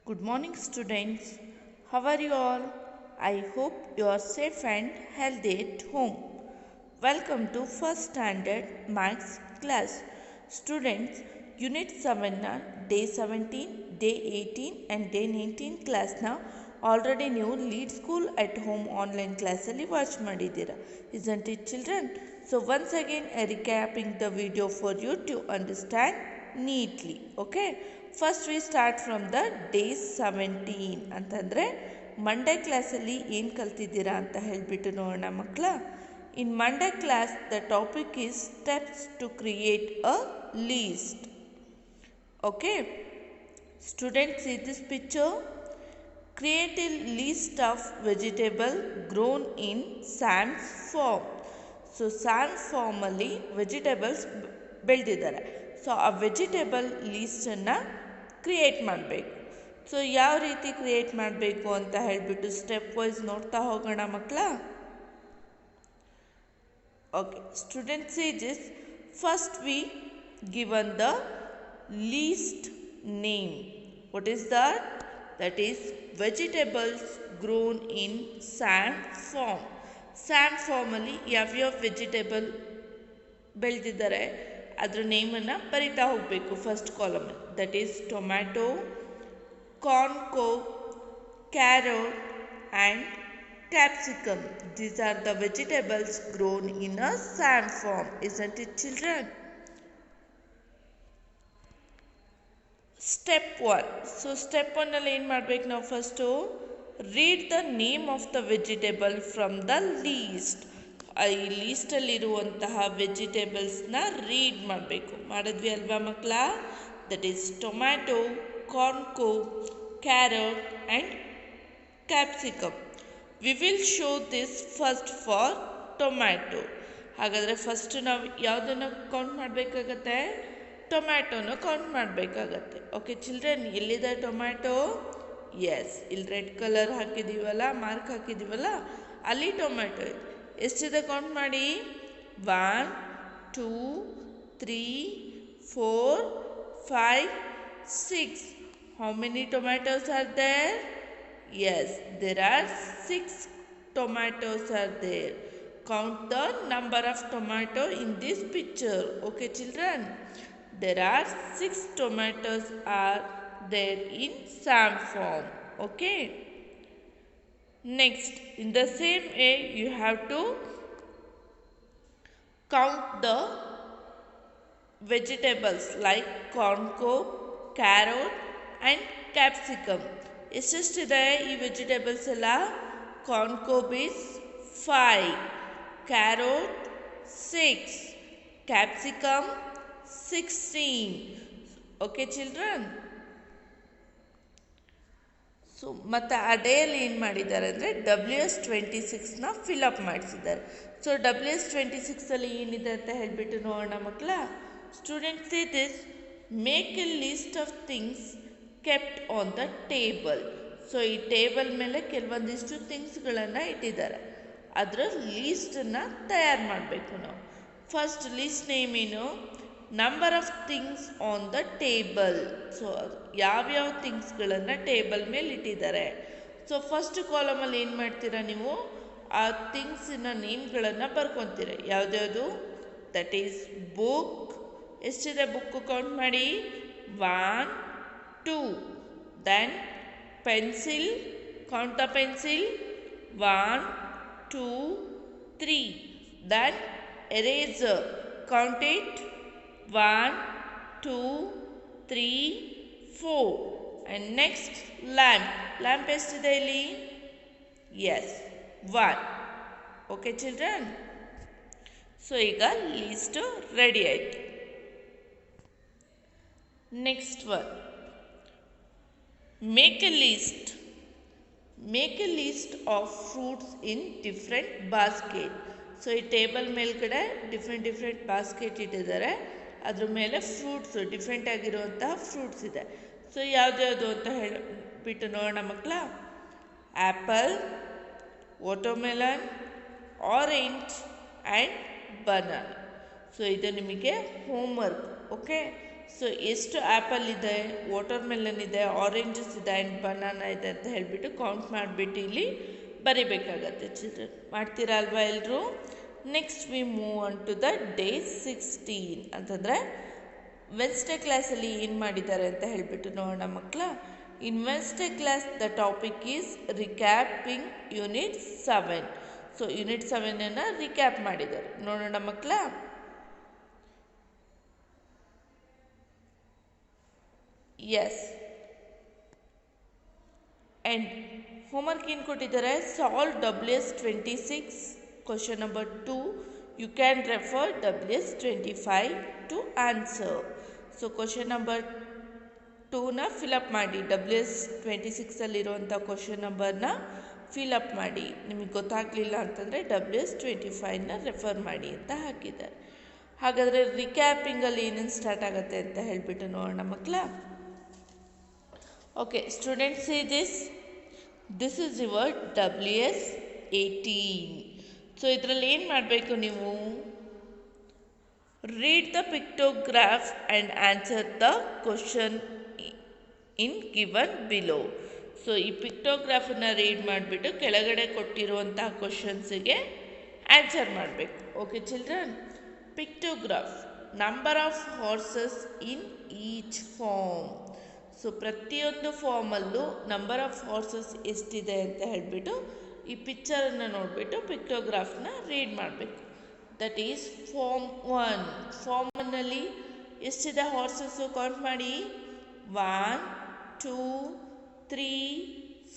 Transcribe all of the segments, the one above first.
Good morning, students. How are you all? I hope you are safe and healthy at home. Welcome to First Standard Maths class. Students, Unit 7 na Day 17, Day 18 and Day 19 class na already ನೀವು lead school at home online ಕ್ಲಾಸಲ್ಲಿ watch ಮಾಡಿದ್ದೀರಾ. Isn't it children? So once again recapping the video for you to understand neatly. Okay? First we start from the day 17 ಅಂತಂದರೆ Monday ಕ್ಲಾಸಲ್ಲಿ ಏನು ಕಲ್ತಿದ್ದೀರಾ ಅಂತ ಹೇಳಿಬಿಟ್ಟು ನೋಡೋಣ ಮಕ್ಕಳ. In Monday class the topic is steps to create a list. Okay? Students, see this picture. Create a list of vegetable grown in SAM's form. So SAM form ಅಲ್ಲಿ vegetables ಬೆಳೆದಿದ್ದಾರೆ. So ಆ vegetable ಲೀಸ್ಟನ್ನು create ಮಾಡಬೇಕು. So ಯಾವ ರೀತಿ create ಮಾಡಬೇಕು ಅಂತ ಹೇಳಿಬಿಟ್ಟು step wise ನೋಡ್ತಾ ಹೋಗೋಣ ಮಕ್ಕಳ. Okay students, see this. First we given the list name. What is that? That is vegetables grown in sand form. Sand ಫಾರ್ಮಲ್ಲಿ ಯಾವ್ಯಾವ ವೆಜಿಟೇಬಲ್ ಬೆಳೆದಿದ್ದಾರೆ ಅದರ ನೇಮನ್ನು ಬರಿತಾ ಹೋಗಬೇಕು ಫಸ್ಟ್ ಕಾಲಮಲ್ಲಿ. That is tomato, corn cob, carrot and capsicum. These are the vegetables grown in a sand farm. isn't it children? Step 1. So step 1 ಅಲ್ಲಿ ಏನು ಮಾಡಬೇಕು ನಾವು first? Read the name of the vegetable from the list. ಈ ಲೀಸ್ಟಲ್ಲಿರುವಂತಹ ವೆಜಿಟೇಬಲ್ಸ್ನ read ಮಾಡಬೇಕು. ಮಾಡಿದ್ವಿ ಅಲ್ವಾ ಮಕ್ಕಳ? That is tomato, corn cob, carrot and capsicum. We will show this first for tomato. ಹಾಗಾದರೆ ಫಸ್ಟ್ ನಾವು ಯಾವುದನ್ನು ಕೌಂಟ್ ಮಾಡಬೇಕಾಗತ್ತೆ? ಟೊಮ್ಯಾಟೊನ ಕೌಂಟ್ ಮಾಡಬೇಕಾಗತ್ತೆ. ಓಕೆ ಚಿಲ್ಡ್ರನ್, ಎಲ್ಲಿದೆ ಟೊಮ್ಯಾಟೊ? ಎಸ್, ಇಲ್ಲಿ ರೆಡ್ ಕಲರ್ ಹಾಕಿದ್ದೀವಲ್ಲ, ಮಾರ್ಕ್ ಹಾಕಿದ್ದೀವಲ್ಲ, ಅಲ್ಲಿ ಟೊಮ್ಯಾಟೊ ಇದೆ. ಎಷ್ಟಿದೆ ಕೌಂಟ್ ಮಾಡಿ? 1 2 3 4 5 6. How many tomatoes are there? Yes, there are 6 tomatoes are there. Count the number of tomato in this picture. Okay children, there are 6 tomatoes are there in SAM form. Okay, next in the same way you have to count the vegetables like corn cob, carrot and capsicum. ಎಷ್ಟೆಷ್ಟಿದೆ ಈ vegetables ಎಲ್ಲ? Corn cob is 5, carrot 6, capsicum 16. Okay children? So ಮತ್ತು ಆ ಡೇಯಲ್ಲಿ ಏನು ಮಾಡಿದ್ದಾರೆ ಅಂದರೆ WS26ನ fill up ಮಾಡಿಸಿದ್ದಾರೆ. So WS26ಅಲ್ಲಿ ಏನಿದೆ ಅಂತ ಹೇಳಿಬಿಟ್ಟು ನೋಡೋಣ ಮಕ್ಕಳ. Students, see this. Make A list of things kept on the table. So ಈ ಟೇಬಲ್ ಮೇಲೆ ಕೆಲವೊಂದಿಷ್ಟು ಥಿಂಗ್ಸ್ಗಳನ್ನು ಇಟ್ಟಿದ್ದಾರೆ. ಅದರ ಲೀಸ್ಟನ್ನು ತಯಾರು ಮಾಡಬೇಕು ನಾವು. ಫಸ್ಟ್ ಲಿಸ್ಟ್ ನೇಮ್ ಏನು? Number of things on the table. So ಯಾವ್ಯಾವ ಥಿಂಗ್ಸ್ಗಳನ್ನು ಟೇಬಲ್ ಮೇಲೆ ಇಟ್ಟಿದ್ದಾರೆ. ಸೊ ಫಸ್ಟ್ ಕಾಲಮಲ್ಲಿ ಏನು ಮಾಡ್ತೀರಾ ನೀವು? ಆ ಥಿಂಗ್ಸಿನ ನೇಮ್ಗಳನ್ನು ಬರ್ಕೊತೀರ. ಯಾವುದ್ಯಾವುದು? That is book. ಎಷ್ಟಿದೆ ಬುಕ್ಕು? ಕೌಂಟ್ ಮಾಡಿ. 1 2. Then pencil. Count the pencil. 1 2 3. Then eraser. Count it. 1 2 3 4. And next lamp. Lamp ಎಷ್ಟಿದೆ ಇಲ್ಲಿ? ಎಸ್, 1. Okay children? ಸೊ ಈಗ ಲೀಸ್ಟು ರೆಡಿ ಆಯಿತು. Next one, make a list. Make a list of fruits in different basket. So ಈ table ಮೇಲ್ಗಡೆ ಡಿಫ್ರೆಂಟ್ ಬಾಸ್ಕೆಟ್ ಇಟ್ಟಿದ್ದಾರೆ. ಅದ್ರ ಮೇಲೆ ಫ್ರೂಟ್ಸು ಡಿಫ್ರೆಂಟ್ ಆಗಿರುವಂತಹ ಫ್ರೂಟ್ಸ್ ಇದೆ. ಸೊ ಯಾವುದ್ಯಾವುದು ಅಂತ ಹೇಳಿಬಿಟ್ಟು ನೋಡೋಣ ಮಕ್ಕಳ. Apple, watermelon, orange and banana. So ಇದು ನಿಮಗೆ ಹೋಮ್ವರ್ಕ್. ಓಕೆ, ಸೊ ಎಷ್ಟು ಆ್ಯಪಲ್ ಇದೆ, ವಾಟರ್ ಮೆಲನ್ ಇದೆ, ಆರೆಂಜಸ್ ಇದೆ ಆ್ಯಂಡ್ ಬನಾನಾ ಇದೆ ಅಂತ ಹೇಳಿಬಿಟ್ಟು ಕೌಂಟ್ ಮಾಡಿಬಿಟ್ಟು ಇಲ್ಲಿ ಬರಿಬೇಕಾಗತ್ತೆ ಚಿಲ್ಡ್ರನ್. ಮಾಡ್ತೀರಾ ಅಲ್ವಾ ಎಲ್ಲರೂ? Next we move on to the day 16 ಅಂತಂದರೆ ವೆನ್ಸ್ಡೇ ಕ್ಲಾಸಲ್ಲಿ ಏನು ಮಾಡಿದ್ದಾರೆ ಅಂತ ಹೇಳಿಬಿಟ್ಟು ನೋಡೋಣ ಮಕ್ಕಳ. In Wednesday class the topic is recapping unit 7. So unit 7 recap ಮಾಡಿದ್ದಾರೆ, ನೋಡೋಣ ಮಕ್ಕಳ. ಎಸ್, ಆ್ಯಂಡ್ ಹೋಮ್ವರ್ಕ್ ಏನು ಕೊಟ್ಟಿದ್ದಾರೆ? Solve WS26 question number 2. You can refer WS25 to answer. So question number 2ನ ಫಿಲಪ್ ಮಾಡಿ, WS26ಅಲ್ಲಿರುವಂಥ ಕ್ವಶನ್ ನಂಬರ್ನ ಫಿಲಪ್ ಮಾಡಿ. ನಿಮಗೆ ಗೊತ್ತಾಗಲಿಲ್ಲ ಅಂತಂದರೆ WS25ನ ರೆಫರ್ ಮಾಡಿ ಅಂತ ಹಾಕಿದ್ದಾರೆ. ಹಾಗಾದರೆ ರಿಕ್ಯಾಪಿಂಗಲ್ಲಿ ಏನೇನು ಸ್ಟಾರ್ಟ್ ಆಗುತ್ತೆ ಅಂತ ಹೇಳಿಬಿಟ್ಟು ನೋಡೋಣ ಮಕ್ಕಳ. Okay students, see this is your WS18. So ಇದರಲ್ಲಿ ಏನು ಮಾಡಬೇಕು ನೀವು? Read the pictograph and answer the question in given below. So ಈ ಪಿಕ್ಟೋಗ್ರಾಫನ್ನು ರೀಡ್ ಮಾಡಿಬಿಟ್ಟು ಕೆಳಗಡೆ ಕೊಟ್ಟಿರುವಂಥ ಕ್ವಶನ್ಸಿಗೆ ಆನ್ಸರ್ ಮಾಡಬೇಕು. Okay children, pictograph number of horses in each farm. So ಪ್ರತಿಯೊಂದು ಫಾರ್ಮಲ್ಲೂ ನಂಬರ್ ಆಫ್ ಹಾರ್ಸಸ್ ಎಷ್ಟಿದೆ ಅಂತ ಹೇಳಿಬಿಟ್ಟು ಈ ಪಿಕ್ಚರನ್ನು ನೋಡಿಬಿಟ್ಟು ಪಿಕ್ಟೋಗ್ರಾಫ್ನ ರೀಡ್ ಮಾಡಬೇಕು. That is form 1. ಫಾರ್ಮ್ 1ನಲ್ಲಿ ಎಷ್ಟಿದೆ ಹಾರ್ಸಸ್ಸು ಕೌಂಟ್ ಮಾಡಿ. 1, 2, 3,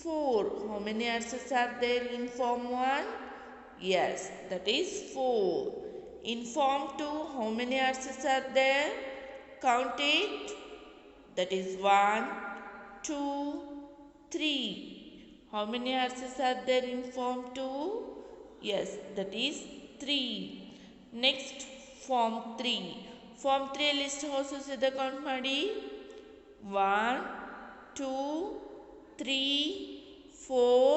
4. How many horses are there in form 1? Yes, that is 4. In form 2, how many horses are there? Count it. That is 1, 2, 3. How many horses are there in form 2? Yes, that is 3. Next, form 3. Form 3 ಅಲ್ಲಿ ಎಷ್ಟು horses ಇದೆ count ಮಾಡಿ. 1, 2, 3, 4,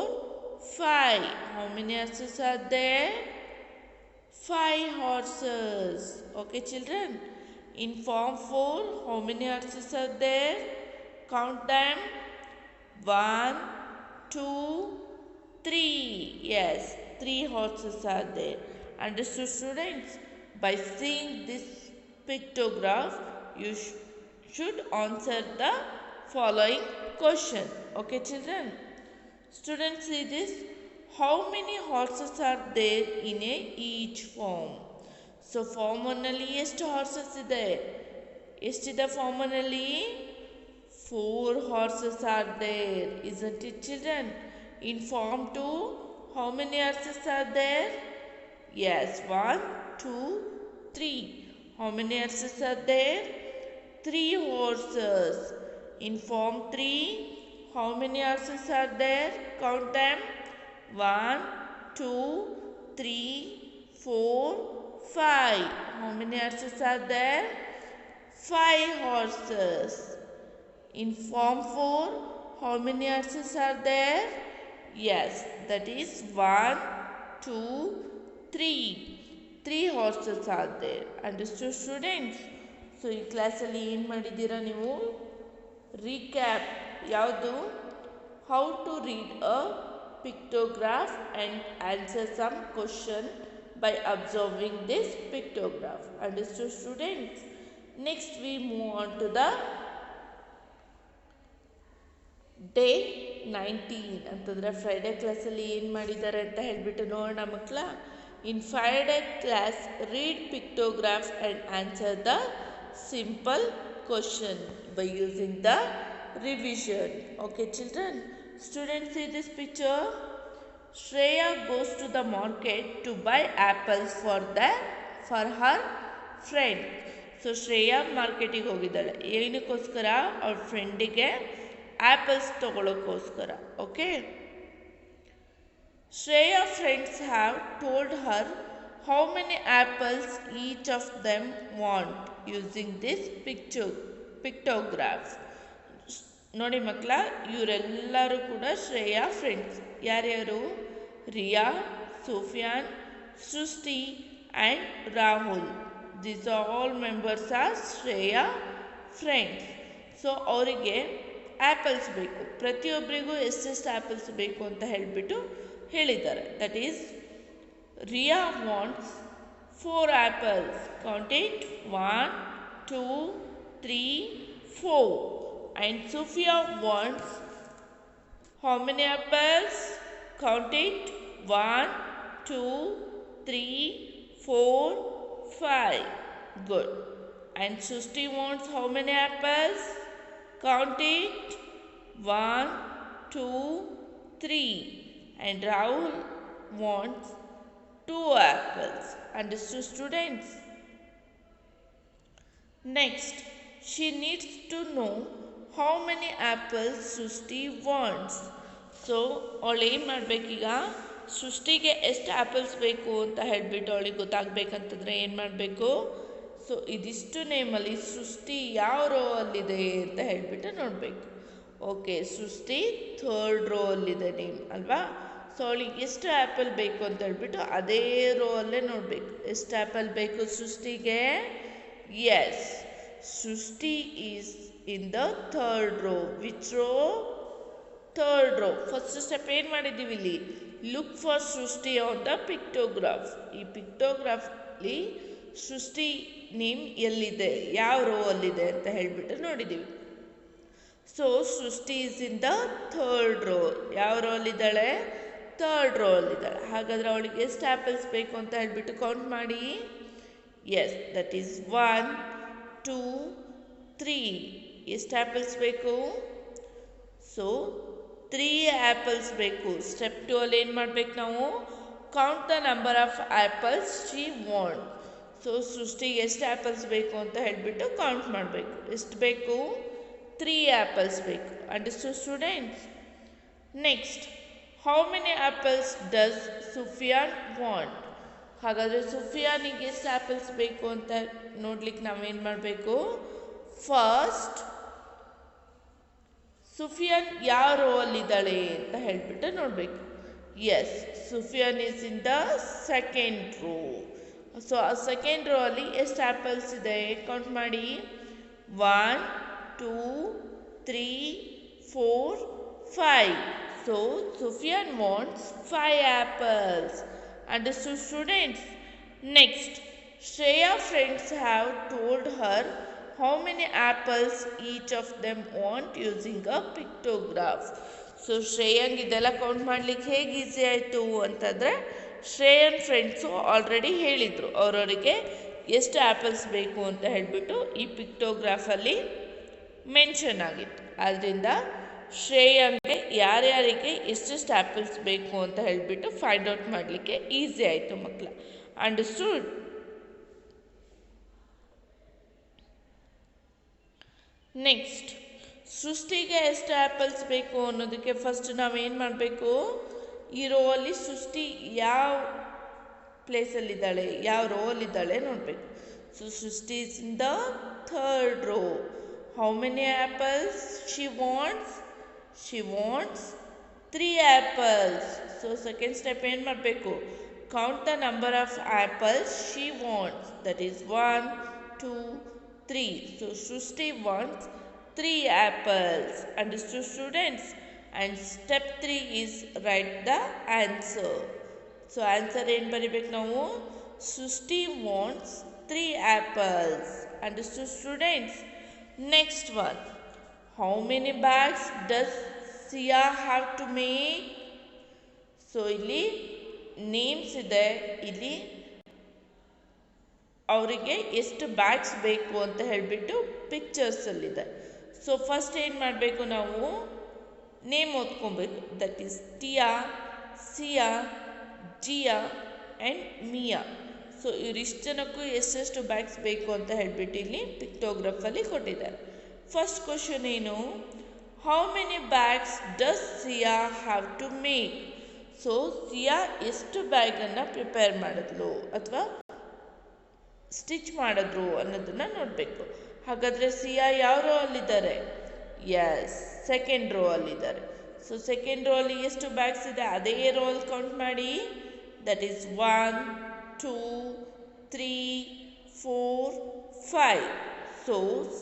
5. How many horses are there? 5 horses. Okay children. In form 4, how many horses are there? Count them. 1, 2, 3. Yes, 3 horses are there. Understood students? By seeing this pictograph, you should answer the following question. Okay children? Students, see this. How many horses are there in each form? So form 1ನಲ್ಲಿ ಎಷ್ಟು horses ಇದೆ? ಎಷ್ಟಿದೆ form 1ನಲ್ಲಿ? 4 horses are there. Isn't it children? In form 2, how many horses are there? Yes, 1, 2, 3. How many horses are there? 3 horses. In form 3, how many horses are there? Count them. 1, 2, 3, 4, 5. How many horses are there? 5 horses. In form 4, how many horses are there? Yes, that is 1, 2, 3. 3 horses are there. Understood students? So ಈ ಕ್ಲಾಸಲ್ಲಿ ಏನು ಮಾಡಿದ್ದೀರಾ ನೀವು? Recap. ಯಾವುದು? How to read a pictograph and answer some question by observing this pictograph. Understood students? Next we move on to the day 19 ಅಂತಂದರೆ Friday ಕ್ಲಾಸಲ್ಲಿ ಏನು ಮಾಡಿದ್ದಾರೆ ಅಂತ ಹೇಳಿಬಿಟ್ಟು ನೋಡೋಣ ಮಕ್ಕಳ. In Friday class read pictograph and answer the simple question by using the revision. Okay children? Students, see this picture. Shreya goes to the market to buy apples for her friend. So Shreya ಮಾರ್ಕೆಟಿಗೆ ಹೋಗಿದ್ದಾಳೆ. ಏನಕ್ಕೋಸ್ಕರ? ಅವ್ರ ಫ್ರೆಂಡಿಗೆ apples ತಗೊಳ್ಳೋಕ್ಕೋಸ್ಕರ. Okay. Shreya friends have told her how many apples each of them want using this pictograph. ನೋಡಿ ಮಕ್ಕಳ, ಇವರೆಲ್ಲರೂ ಕೂಡ ಶ್ರೇಯಾ ಫ್ರೆಂಡ್ಸ್. ಯಾರ್ಯಾರು? Riya, Sofiyan, Srishti and Rahul. These are all members are Shreya friends. So ಅವರಿಗೆ ಆ್ಯಪಲ್ಸ್ ಬೇಕು, ಪ್ರತಿಯೊಬ್ಬರಿಗೂ ಎಷ್ಟೆಷ್ಟು ಆ್ಯಪಲ್ಸ್ ಬೇಕು ಅಂತ ಹೇಳಿಬಿಟ್ಟು ಹೇಳಿದ್ದಾರೆ. That is Riya wants 4 apples. Count it. 1, 2, 3, 4. And Sophia wants how many apples? Count it. 1, 2, 3, 4, 5. Good. And Susti wants how many apples? Count it. 1, 2, 3. And Rahul wants 2 apples. Understood, students? Next, she needs to know how many apples Susti wants. So ಅವಳು ಏನು ಮಾಡಬೇಕೀಗ, ಸೃಷ್ಟಿಗೆ ಎಷ್ಟು apples ಬೇಕು ಅಂತ ಹೇಳಿಬಿಟ್ಟು ಅವಳಿಗೆ ಗೊತ್ತಾಗಬೇಕಂತಂದರೆ ಏನು ಮಾಡಬೇಕು, ಸೊ ಇದಿಷ್ಟು ನೇಮಲ್ಲಿ ಸೃಷ್ಟಿ ಯಾವ ರೋ ಅಲ್ಲಿದೆ ಅಂತ ಹೇಳಿಬಿಟ್ಟು ನೋಡಬೇಕು. ಓಕೆ, ಸೃಷ್ಟಿ 3rd ರೋ ಅಲ್ಲಿದೆ ನೇಮ್ ಅಲ್ವಾ. ಸೊ ಅವಳಿಗೆ ಎಷ್ಟು ಆ್ಯಪಲ್ ಬೇಕು ಅಂತ ಹೇಳ್ಬಿಟ್ಟು ಅದೇ ರೋ ಅಲ್ಲೇ ನೋಡಬೇಕು. ಎಷ್ಟು ಆ್ಯಪಲ್ ಬೇಕು ಸೃಷ್ಟಿಗೆ? Yes, Srishti is in the 3rd row. Which row? 3rd row. First step ಏನು ಮಾಡಿದ್ದೀವಿ ಇಲ್ಲಿ? Look for Srishti on the pictograph. ಈ ಪಿಕ್ಟೋಗ್ರಾಫ್ಲಿ ಸೃಷ್ಟಿ ನೇಮ್ ಎಲ್ಲಿದೆ, ಯಾವ ರೋ ಅಲ್ಲಿದೆ ಅಂತ ಹೇಳಿಬಿಟ್ಟು ನೋಡಿದ್ದೀವಿ. So Srishti is in the 3rd row. ಯಾವ ರೋ ಅಲ್ಲಿದ್ದಾಳೆ? 3rd ರೋ ಅಲ್ಲಿದ್ದಾಳೆ. ಹಾಗಾದರೆ ಅವಳಿಗೆ ಎಷ್ಟು ಆ್ಯಪಲ್ಸ್ ಬೇಕು ಅಂತ ಹೇಳಿಬಿಟ್ಟು ಕೌಂಟ್ ಮಾಡಿ. Yes, that is 1, 2, 3. ಎಷ್ಟು ಆ್ಯಪಲ್ಸ್ ಬೇಕು? ಸೊ 3 ಆ್ಯಪಲ್ಸ್ ಬೇಕು. ಸ್ಟೆಪ್ 2 ಅಲ್ಲಿ ಏನು ಮಾಡಬೇಕು ನಾವು? Count the number of apples she want. So ಸೃಷ್ಟಿಗೆ ಎಷ್ಟು ಆ್ಯಪಲ್ಸ್ ಬೇಕು ಅಂತ ಹೇಳಿಬಿಟ್ಟು ಕೌಂಟ್ ಮಾಡಬೇಕು. ಎಷ್ಟು ಬೇಕು? 3 ಆ್ಯಪಲ್ಸ್ ಬೇಕು. Understood students? Next, how many apples does Sufiyan want? ಹಾಗಾದರೆ ಸುಫಿಯಾನಿಗೆ ಎಷ್ಟು ಆ್ಯಪಲ್ಸ್ ಬೇಕು ಅಂತ ನೋಡ್ಲಿಕ್ಕೆ ನಾವೇನು ಮಾಡಬೇಕು? ಫಸ್ಟ್ ಸುಫಿಯಾನ್ ಯಾವ ರೋ ಅಲ್ಲಿದ್ದಾಳೆ ಅಂತ ಹೇಳಿಬಿಟ್ಟು ನೋಡಬೇಕು. Yes, Sufiyan is in the 2nd row. So ಆ 2nd ರೋ ಅಲ್ಲಿ ಎಷ್ಟು ಆ್ಯಪಲ್ಸ್ ಇದೆ ಕೌಂಟ್ ಮಾಡಿ. 1, 2, 3, 4, 5. So Sufyan wants 5 apples. Understood, students? Next, Shreya friends have told her how many apples each of them want using a pictograph. So ಶ್ರೇಯಂಗೆ ಇದೆಲ್ಲ count ಮಾಡ್ಲಿಕ್ಕೆ ಹೇಗೆ easy ಆಯಿತು ಅಂತಂದರೆ, ಶ್ರೇಯನ್ ಫ್ರೆಂಡ್ಸು ಆಲ್ರೆಡಿ ಹೇಳಿದರು ಅವರವರಿಗೆ ಎಷ್ಟು ಆ್ಯಪಲ್ಸ್ ಬೇಕು ಅಂತ ಹೇಳಿಬಿಟ್ಟು ಈ ಪಿಕ್ಟೋಗ್ರಾಫಲ್ಲಿ ಮೆನ್ಷನ್ ಆಗಿತ್ತು. ಆದ್ದರಿಂದ ಶ್ರೇಯಂಗೆ ಯಾರ್ಯಾರಿಗೆ ಎಷ್ಟೆಷ್ಟು ಆ್ಯಪಲ್ಸ್ ಬೇಕು ಅಂತ ಹೇಳಿಬಿಟ್ಟು ಫೈಂಡ್ ಔಟ್ ಮಾಡಲಿಕ್ಕೆ ಈಸಿ ಆಯಿತು ಮಕ್ಕಳ. ಅಂಡರ್ಸ್ಟುಡ್? ನೆಕ್ಸ್ಟ್, ಸೃಷ್ಟಿಗೆ ಎಷ್ಟು ಆ್ಯಪಲ್ಸ್ ಬೇಕು ಅನ್ನೋದಕ್ಕೆ ಫಸ್ಟ್ ನಾವೇನು ಮಾಡಬೇಕು? ಈ ರೋ ಅಲ್ಲಿ ಸೃಷ್ಟಿ ಯಾವ ಪ್ಲೇಸಲ್ಲಿದ್ದಾಳೆ, ಯಾವ ರೋ ಅಲ್ಲಿದ್ದಾಳೆ ನೋಡಬೇಕು. So Srishti is in the 3rd row. How many apples she wants? She wants 3 apples. So second step ಏನು ಮಾಡಬೇಕು? Count the number of apples she wants. That is 1, 2, 3. So Srushti wants 3 apples. Understood, students? And step 3 is write the answer. So answer ಏನು ಬರಿಬೇಕು ನಾವು? Srushti wants 3 apples. Understood, students? Next one. How many bags does Sia have to make? So ಇಲ್ಲಿ names ಇದೆ, ಇಲ್ಲಿ ಅವರಿಗೆ ಎಷ್ಟು bags ಬೇಕು ಅಂತ ಹೇಳಿಬಿಟ್ಟು ಪಿಕ್ಚರ್ಸಲ್ಲಿದೆ. ಸೊ ಫಸ್ಟ್ ಏನು ಮಾಡಬೇಕು ನಾವು? ನೇಮ್ ಓದ್ಕೊಬೇಕು. That is Tia, Siya, Jiya and Mia. So ಇವರಿಷ್ಟು ಜನಕ್ಕೂ ಎಷ್ಟೆಷ್ಟು ಬ್ಯಾಗ್ಸ್ ಬೇಕು ಅಂತ ಹೇಳಿಬಿಟ್ಟು ಇಲ್ಲಿ ಪಿಕ್ಟೋಗ್ರಾಫಲ್ಲಿ ಕೊಟ್ಟಿದ್ದಾರೆ. ಫಸ್ಟ್ ಕ್ವಶನ್ ಏನು? How many bags does Siya have to make? So Siya ಎಷ್ಟು ಬ್ಯಾಗನ್ನು ಪ್ರಿಪೇರ್ ಮಾಡಿದ್ಲು ಅಥವಾ ಸ್ಟಿಚ್ ಮಾಡಿದ್ರು ಅನ್ನೋದನ್ನು ನೋಡಬೇಕು. ಹಾಗಾದರೆ ಸಿಯಾ ಯಾವ ರೋ ಅಲ್ಲಿದ್ದಾರೆ? ಎಸ್, 2nd ರೋ ಅಲ್ಲಿದ್ದಾರೆ. ಸೊ 2nd ರೋ ಅಲ್ಲಿ ಎಷ್ಟು ಬ್ಯಾಗ್ಸ್ ಇದೆ ಅದೇ ರೋ ಅಲ್ಲಿ ಕೌಂಟ್ ಮಾಡಿ. That is 1, 2, 3, 4, 5. So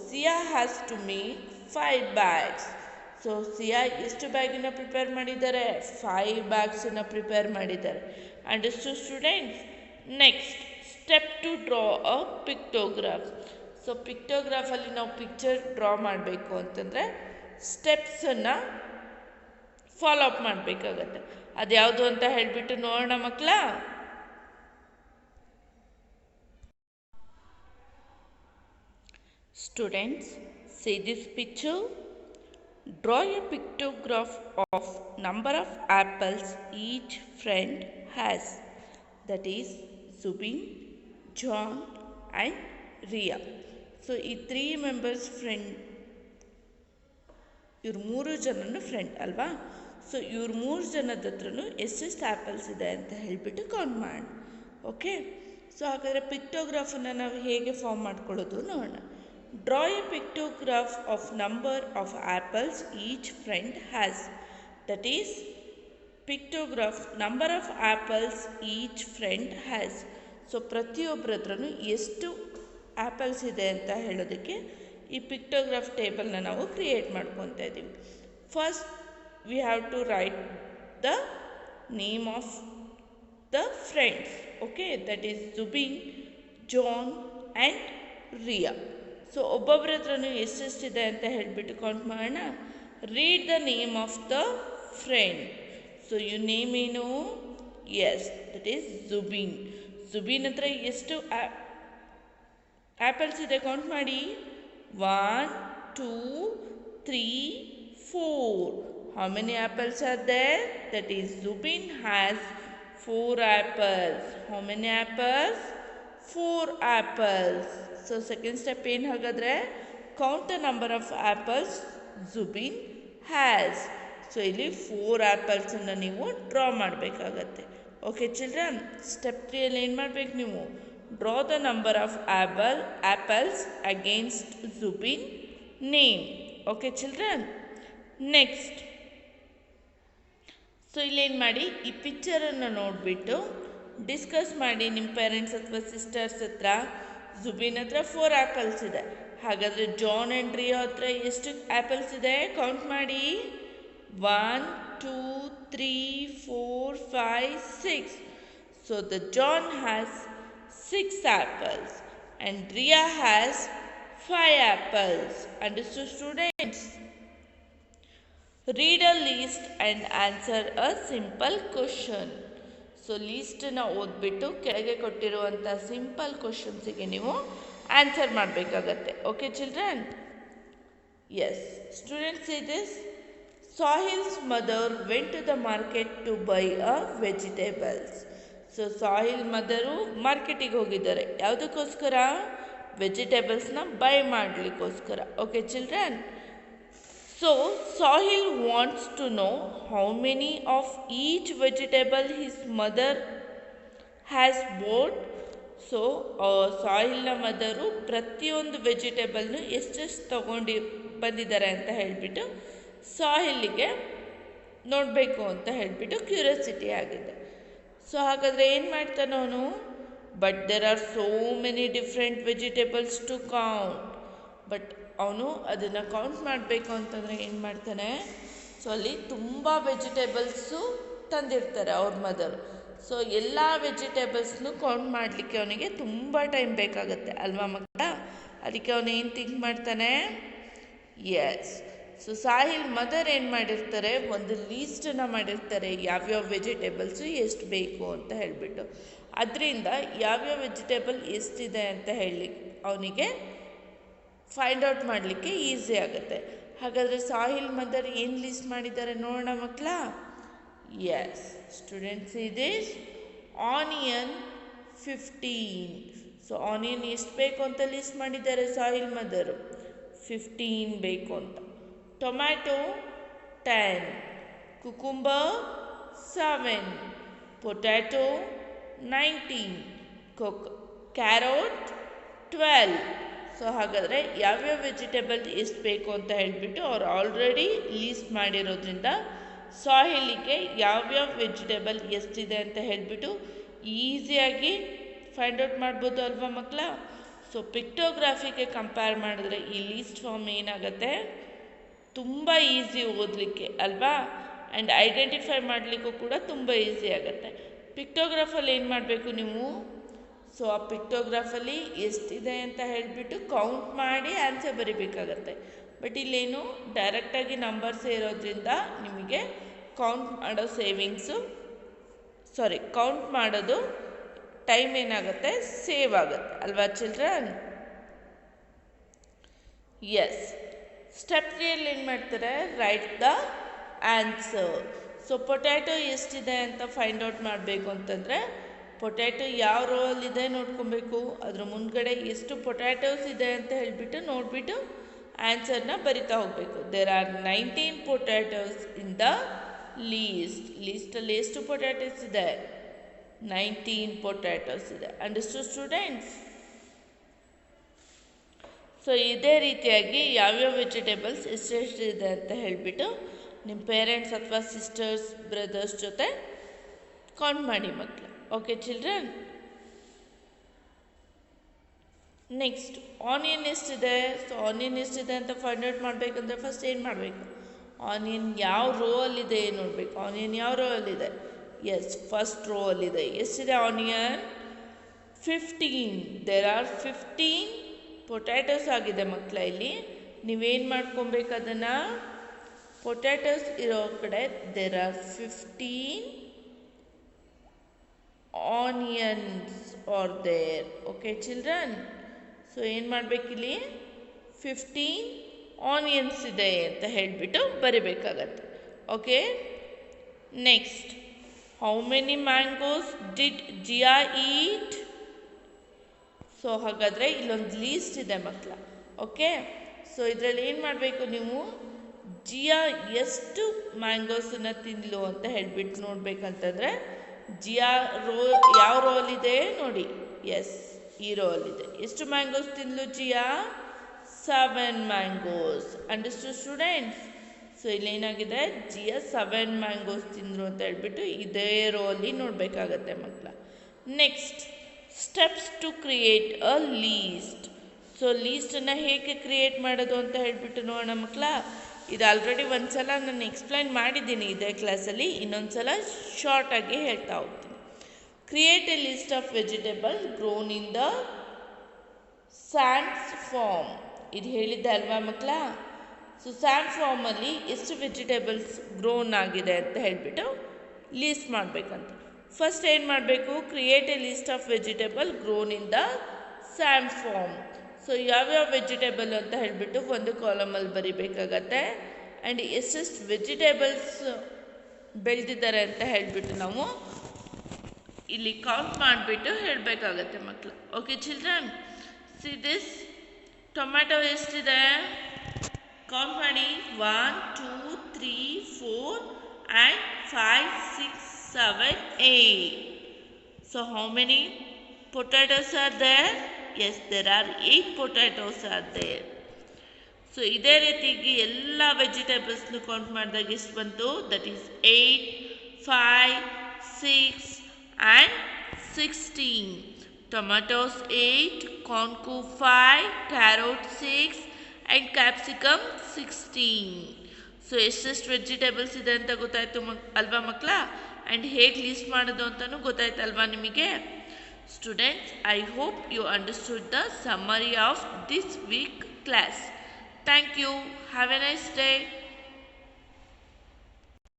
Siya has to make 5 bags. So Siya ಎಷ್ಟು ಬ್ಯಾಗನ್ನು ಪ್ರಿಪೇರ್ ಮಾಡಿದ್ದಾರೆ? 5 bagsನ್ನು ಪ್ರಿಪೇರ್ ಮಾಡಿದ್ದಾರೆ. Understood students? Next step to draw a pictograph. So ಪಿಕ್ಟೋಗ್ರಾಫಲ್ಲಿ ನಾವು ಪಿಕ್ಚರ್ ಡ್ರಾ ಮಾಡಬೇಕು ಅಂತಂದರೆ ಸ್ಟೆಪ್ಸನ್ನು ಫಾಲೋ ಅಪ್ ಮಾಡಬೇಕಾಗತ್ತೆ. ಅದ್ಯಾವುದು ಅಂತ ಹೇಳಿಬಿಟ್ಟು ನೋಡೋಣ ಮಕ್ಕಳ. Students, see this picture. Draw a pictograph of number of apples each friend has. That is Zubin, John and Ria. So, ಈ 3 members friend, ಇವ್ರು 3 ಜನನು ಫ್ರೆಂಡ್ ಅಲ್ವಾ? ಸೊ ಇವ್ರು 3 ಜನದ ಹತ್ರನೂ ಎಷ್ಟೆಷ್ಟು ಆ್ಯಪಲ್ಸ್ ಇದೆ ಅಂತ ಹೇಳಿಬಿಟ್ಟು ಕೌಂಟ್ ಮಾಡೋಣ. ಓಕೆ, ಸೊ ಹಾಗಾದರೆ ಪಿಕ್ಟೋಗ್ರಾಫನ್ನು ನಾವು ಹೇಗೆ ಫಾರ್ಮ್ ಮಾಡ್ಕೊಳ್ಳೋದು ನೋಡೋಣ. Draw a pictograph of number of apples each friend has. That is, pictograph number of apples each friend has. So ಪ್ರತಿಯೊಬ್ಬರ ಹತ್ರನೂ ಎಷ್ಟು ಆ್ಯಪಲ್ಸ್ ಇದೆ ಅಂತ ಹೇಳೋದಕ್ಕೆ ಈ ಪಿಕ್ಟೋಗ್ರಾಫ್ ಟೇಬಲ್ನ ನಾವು ಕ್ರಿಯೇಟ್ ಮಾಡ್ಕೊತಾ ಇದ್ದೀವಿ. First we have to write the name of the friends. Okay, that is Zubin, John and Riya. So ಒಬ್ಬೊಬ್ಬರ ಹತ್ರನೂ ಎಷ್ಟೆಷ್ಟಿದೆ ಅಂತ ಹೇಳಿಬಿಟ್ಟು ಕೌಂಟ್ ಮಾಡೋಣ. Read the name of the friend. So ಇವ್ರ ನೇಮ್ ಏನು? Yes, that is Zubin. Zubin ಹತ್ರ ಎಷ್ಟು ಆ್ಯಪಲ್ಸ್ ಇದೆ ಕೌಂಟ್ ಮಾಡಿ. 1, 2, 3, 4. How many apples are there? That is Zubin has 4 apples. How many apples? 4 apples. So second step ಏನು ಹಾಗಾದರೆ? Count the number of apples Zubin has. So ಇಲ್ಲಿ 4 ಆ್ಯಪಲ್ಸನ್ನು ನೀವು ಡ್ರಾ ಮಾಡಬೇಕಾಗತ್ತೆ. ಓಕೆ ಚಿಲ್ಡ್ರನ್, ಸ್ಟೆಪ್ 3ಅಲ್ಲಿ ಏನು ಮಾಡಬೇಕು ನೀವು? Draw the number of apples against Zubin name. Okay children, next so ಇಲ್ಲೇನು ಮಾಡಿ, ಈ ಪಿಕ್ಚರನ್ನು ನೋಡಿಬಿಟ್ಟು ಡಿಸ್ಕಸ್ ಮಾಡಿ ನಿಮ್ಮ ಪೇರೆಂಟ್ಸ್ ಅಥವಾ ಸಿಸ್ಟರ್ಸ್ ಹತ್ರ. ಜುಬಿನ್ ಹತ್ರ 4 ಆ್ಯಪಲ್ಸ್ ಇದೆ. ಹಾಗಾದರೆ ಜಾನ್ ಆ್ಯಂಡ್ ರಿಯಾ ಹತ್ರ ಎಷ್ಟು ಆ್ಯಪಲ್ಸ್ ಇದೆ ಕೌಂಟ್ ಮಾಡಿ. 1, 2, 3, 4, 5, 6. So the John has 6 apples and Ria has 5 apples. Understood students? Read a list and answer a simple question. So ಲೀಸ್ಟನ್ನು ಓದ್ಬಿಟ್ಟು ಕೆಳಗೆ ಕೊಟ್ಟಿರುವಂಥ ಸಿಂಪಲ್ ಕ್ವಶನ್ಸಿಗೆ ನೀವು ಆನ್ಸರ್ ಮಾಡಬೇಕಾಗತ್ತೆ. Okay children? Yes students, see this. Sahil's mother went to the market to buy a vegetables. So Sahil mother ಮಾರ್ಕೆಟಿಗೆ ಹೋಗಿದ್ದಾರೆ. ಯಾವುದಕ್ಕೋಸ್ಕರ? ವೆಜಿಟೇಬಲ್ಸ್ನ ಬೈ ಮಾಡಲಿಕ್ಕೋಸ್ಕರ. Okay children? So Sahil wants to know how many of each vegetable his mother has bought. So ಸಾಹಿಲ್ನ mother ಪ್ರತಿಯೊಂದು ವೆಜಿಟೇಬಲ್ನು ಎಷ್ಟೆಷ್ಟು ತಗೊಂಡು ಬಂದಿದ್ದಾರೆ ಅಂತ ಹೇಳಿಬಿಟ್ಟು ಸಾಹಿಲಿಗೆ ನೋಡಬೇಕು ಅಂತ ಹೇಳಿಬಿಟ್ಟು ಕ್ಯೂರಿಯಾಸಿಟಿ ಆಗಿದೆ. ಸೊ ಹಾಗಾದರೆ ಏನು ಮಾಡ್ತಾನೆ ಅವನು? But there are so many different vegetables to count. But ಅವನು ಅದನ್ನು ಕೌಂಟ್ ಮಾಡಬೇಕು ಅಂತಂದರೆ ಏನು ಮಾಡ್ತಾನೆ? ಸೊ ಅಲ್ಲಿ ತುಂಬ ವೆಜಿಟೇಬಲ್ಸು ತಂದಿರ್ತಾರೆ ಅವ್ರ ಮದರ್. ಸೊ ಎಲ್ಲ ವೆಜಿಟೇಬಲ್ಸ್ನು ಕೌಂಟ್ ಮಾಡಲಿಕ್ಕೆ ಅವನಿಗೆ ತುಂಬ ಟೈಮ್ ಬೇಕಾಗುತ್ತೆ ಅಲ್ವಾ ಮಕ್ಕಳ? ಅದಕ್ಕೆ ಅವನು ಏನು ಥಿಂಕ್ ಮಾಡ್ತಾನೆ? ಎಸ್. ಸೊ ಸಾಹಿಲ್ ಮದರ್ ಏನು ಮಾಡಿರ್ತಾರೆ? ಒಂದು ಲೀಸ್ಟನ್ನು ಮಾಡಿರ್ತಾರೆ, ಯಾವ್ಯಾವ ವೆಜಿಟೇಬಲ್ಸು ಎಷ್ಟು ಬೇಕು ಅಂತ ಹೇಳಿಬಿಟ್ಟು. ಅದರಿಂದ ಯಾವ್ಯಾವ ವೆಜಿಟೇಬಲ್ ಎಷ್ಟಿದೆ ಅಂತ ಹೇಳಿ ಅವನಿಗೆ ಫೈಂಡ್ ಔಟ್ ಮಾಡಲಿಕ್ಕೆ ಈಸಿ ಆಗುತ್ತೆ. ಹಾಗಾದರೆ ಸಾಹಿಲ್ ಮದರ್ ಏನು ಲೀಸ್ಟ್ ಮಾಡಿದ್ದಾರೆ ನೋಡೋಣ ಮಕ್ಕಳ. Yes students, it is onion 15. So onion ಎಷ್ಟು ಬೇಕು ಅಂತ ಲೀಸ್ಟ್ ಮಾಡಿದ್ದಾರೆ ಸಾಹಿಲ್ ಮದರು? 15 ಬೇಕು ಅಂತ. Tomato 10, cucumber 7, potato 19, carrot 12. So ಹಾಗಾದರೆ ಯಾವ್ಯಾವ ವೆಜಿಟೇಬಲ್ ಎಷ್ಟು ಬೇಕು ಅಂತ ಹೇಳಿಬಿಟ್ಟು ಅವ್ರು ಆಲ್ರೆಡಿ ಲೀಸ್ಟ್ ಮಾಡಿರೋದ್ರಿಂದ ಸಾಹಿಲಿಗೆ ಯಾವ್ಯಾವ ವೆಜಿಟೇಬಲ್ ಎಷ್ಟಿದೆ ಅಂತ ಹೇಳಿಬಿಟ್ಟು ಈಸಿಯಾಗಿ ಫೈಂಡ್ ಔಟ್ ಮಾಡ್ಬೋದು ಅಲ್ವಾ ಮಕ್ಕಳ? ಸೊ ಪಿಕ್ಟೋಗ್ರಾಫಿಗೆ ಕಂಪೇರ್ ಮಾಡಿದ್ರೆ ಈ ಲೀಸ್ಟ್ ಫಾರ್ಮ್ ಏನಾಗುತ್ತೆ, ತುಂಬ ಈಸಿ ಓದಲಿಕ್ಕೆ ಅಲ್ವಾ, ಆ್ಯಂಡ್ ಐಡೆಂಟಿಫೈ ಮಾಡಲಿಕ್ಕೂ ಕೂಡ ತುಂಬ ಈಸಿ ಆಗುತ್ತೆ. ಪಿಕ್ಟೋಗ್ರಾಫಲ್ಲಿ ಏನು ಮಾಡಬೇಕು ನೀವು, ಸೊ ಆ ಪಿಕ್ಟೋಗ್ರಾಫಲ್ಲಿ ಎಷ್ಟಿದೆ ಅಂತ ಹೇಳಿಬಿಟ್ಟು ಕೌಂಟ್ ಮಾಡಿ ಆನ್ಸರ್ ಬರಿಬೇಕಾಗತ್ತೆ. ಬಟ್ ಇಲ್ಲೇನು ಡೈರೆಕ್ಟಾಗಿ ನಂಬರ್ಸ್ ಇರೋದ್ರಿಂದ ನಿಮಗೆ ಕೌಂಟ್ ಮಾಡೋ ಕೌಂಟ್ ಮಾಡೋದು ಟೈಮ್ ಏನಾಗುತ್ತೆ, ಸೇವ್ ಆಗುತ್ತೆ ಅಲ್ವಾ ಚಿಲ್ಡ್ರನ್. ಎಸ್, ಸ್ಟೆಪ್ 3 ಏನು ಮಾಡ್ತಾರೆ, right the answer. So potato ಎಷ್ಟಿದೆ ಅಂತ ಫೈಂಡ್ ಔಟ್ ಮಾಡಬೇಕು ಅಂತಂದರೆ ಪೊಟ್ಯಾಟೊ ಯಾವ ರೋವಲ್ಲಿದೆ ನೋಡ್ಕೊಬೇಕು, ಅದ್ರ ಮುಂದ್ಗಡೆ ಎಷ್ಟು ಪೊಟ್ಯಾಟೋಸ್ ಇದೆ ಅಂತ ಹೇಳಿಬಿಟ್ಟು ನೋಡಿಬಿಟ್ಟು ಆನ್ಸರ್ನ ಬರಿತಾ ಹೋಗಬೇಕು. There are 19 potatoes in the ಲೀಸ್ಟಲ್ಲಿ ಎಷ್ಟು ಪೊಟ್ಯಾಟೋಸ್ ಇದೆ, 19 ಪೊಟ್ಯಾಟೋಸ್ ಇದೆ. Understood students? ಸೊ ಇದೇ ರೀತಿಯಾಗಿ ಯಾವ್ಯಾವ ವೆಜಿಟೇಬಲ್ಸ್ ಎಷ್ಟೆಷ್ಟಿದೆ ಅಂತ ಹೇಳಿಬಿಟ್ಟು ನಿಮ್ಮ ಪೇರೆಂಟ್ಸ್ ಅಥವಾ ಸಿಸ್ಟರ್ಸ್ ಬ್ರದರ್ಸ್ ಜೊತೆ ಕೌಂಟ್ ಮಾಡಿ ಮಕ್ಕಳು. Okay children. ನೆಕ್ಸ್ಟ್ ಆನಿಯನ್ ಎಷ್ಟಿದೆ, ಸೊ ಆನಿಯನ್ ಎಷ್ಟಿದೆ ಅಂತ ಫೈಂಡ್ ಔಟ್ ಮಾಡಬೇಕಂದ್ರೆ ಫಸ್ಟ್ ಏನು ಮಾಡಬೇಕು, ಆನಿಯನ್ ಯಾವ ರೋ ಅಲ್ಲಿದೆ ನೋಡಬೇಕು. ಆನಿಯನ್ ಯಾವ ರೋ ಅಲ್ಲಿದೆ, ಎಸ್ ಫಸ್ಟ್ ರೋ ಅಲ್ಲಿದೆ. ಎಷ್ಟಿದೆ ಆನಿಯನ್, 15. ದೇರ್ ಆರ್ 15 ಪೊಟ್ಯಾಟೋಸ್ ಆಗಿದೆ ಮಕ್ಕಳ. ಇಲ್ಲಿ ನೀವೇನು ಮಾಡ್ಕೊಬೇಕು, ಅದನ್ನು ಪೊಟ್ಯಾಟೋಸ್ ಇರೋ ಕಡೆ there are 15 onions are there. Okay children. So ಏನು ಮಾಡಬೇಕಿಲ್ಲಿ, 15 ಆನಿಯನ್ಸ್ ಇದೆ ಅಂತ ಹೇಳಿಬಿಟ್ಟು ಬರಿಬೇಕಾಗತ್ತೆ. Okay next, how many mangoes did Jiya eat. So ಹಾಗಾದರೆ ಇಲ್ಲೊಂದು ಲೀಸ್ಟ್ ಇದೆ ಮಕ್ಕಳ. ಓಕೆ, ಸೊ ಇದರಲ್ಲಿ ಏನು ಮಾಡಬೇಕು ನೀವು, ಜಿಯಾ ಎಷ್ಟು ಮ್ಯಾಂಗೋಸನ್ನ ತಿಂದ್ಲು ಅಂತ ಹೇಳಿಬಿಟ್ಟು ನೋಡ್ಬೇಕಂತಂದರೆ ಜಿಯಾ ರೋ ಯಾವ ರೋಲಿದೆ ನೋಡಿ, ಎಸ್ ಈ ರೋಲಿದೆ. ಎಷ್ಟು ಮ್ಯಾಂಗೋಸ್ ತಿಂದ್ಲು Jiya, 7 mangoes. Understood students? So ಇಲ್ಲೇನಾಗಿದೆ, ಜಿಯಾ 7 ಮ್ಯಾಂಗೋಸ್ ತಿಂದರು ಅಂತ ಹೇಳ್ಬಿಟ್ಟು ಇದೇ ರೋಲಿ ನೋಡಬೇಕಾಗತ್ತೆ ಮಕ್ಕಳ. Next, steps to create a list. So ಲೀಸ್ಟನ್ನು ಹೇಗೆ ಕ್ರಿಯೇಟ್ ಮಾಡೋದು ಅಂತ ಹೇಳ್ಬಿಟ್ಟು ನೋಡೋಣ ಮಕ್ಕಳ. ಇದು ಆಲ್ರೆಡಿ ಒಂದು ಸಲ ನಾನು ಎಕ್ಸ್ಪ್ಲೈನ್ ಮಾಡಿದ್ದೀನಿ ಇದೇ ಕ್ಲಾಸಲ್ಲಿ, ಇನ್ನೊಂದು ಸಲ ಶಾರ್ಟಾಗಿ ಹೇಳ್ತಾ ಹೋಗ್ತೀನಿ. Create a list of vegetable grown in the sands farm. ಇದು ಹೇಳಿದ್ದೆ ಅಲ್ವಾ ಮಕ್ಕಳ. ಸೊ ಸ್ಯಾಂಡ್ ಫಾರ್ಮಲ್ಲಿ ಎಷ್ಟು ವೆಜಿಟೇಬಲ್ಸ್ ಗ್ರೋನ್ ಆಗಿದೆ ಅಂತ ಹೇಳಿಬಿಟ್ಟು ಲೀಸ್ಟ್ ಮಾಡಬೇಕಂತ. ಫಸ್ಟ್ ಏನು ಮಾಡಬೇಕು, create a list of vegetable grown in the sand farm. So ಯಾವ್ಯಾವ ವೆಜಿಟೇಬಲ್ ಅಂತ ಹೇಳಿಬಿಟ್ಟು ಒಂದು ಕಾಲಮಲ್ಲಿ ಬರಿಬೇಕಾಗತ್ತೆ. ಆ್ಯಂಡ್ ಎಷ್ಟೆಷ್ಟು ವೆಜಿಟೇಬಲ್ಸ್ ಬೆಳೆದಿದ್ದಾರೆ ಅಂತ ಹೇಳಿಬಿಟ್ಟು ನಾವು ಇಲ್ಲಿ ಕೌಂಟ್ ಮಾಡಿಬಿಟ್ಟು ಹೇಳಬೇಕಾಗತ್ತೆ ಮಕ್ಕಳು. Okay children, see this tomato ಎಷ್ಟಿದೆ ಕೌಂಟ್ ಮಾಡಿ, 1 2 3 4 and 5 6 7 8. So how many potatoes are there? Yes, there are 8 potatoes are there. So ಇದೇ ರೀತಿಯಾಗಿ ಎಲ್ಲ ವೆಜಿಟೇಬಲ್ಸ್ನು ಕೌಂಟ್ ಮಾಡಿದಾಗ ಎಷ್ಟು ಬಂತು, that is 8 5 6 and 16. Tomatoes 8, corncob 5, carrot 6 and capsicum 16. So ಎಷ್ಟೆಷ್ಟು ವೆಜಿಟೇಬಲ್ಸ್ ಇದೆ ಅಂತ ಗೊತ್ತಾಯಿತು ಅಲ್ವಾ ಮಕ್ಕಳ. ಆ್ಯಂಡ್ ಹೇಗೆ ಲೀಸ್ಟ್ ಮಾಡೋದು ಅಂತಲೂ ಗೊತ್ತಾಯ್ತಲ್ವಾ ನಿಮಗೆ. Students, I hope you understood the summary of this week class. Thank you. Have a nice day.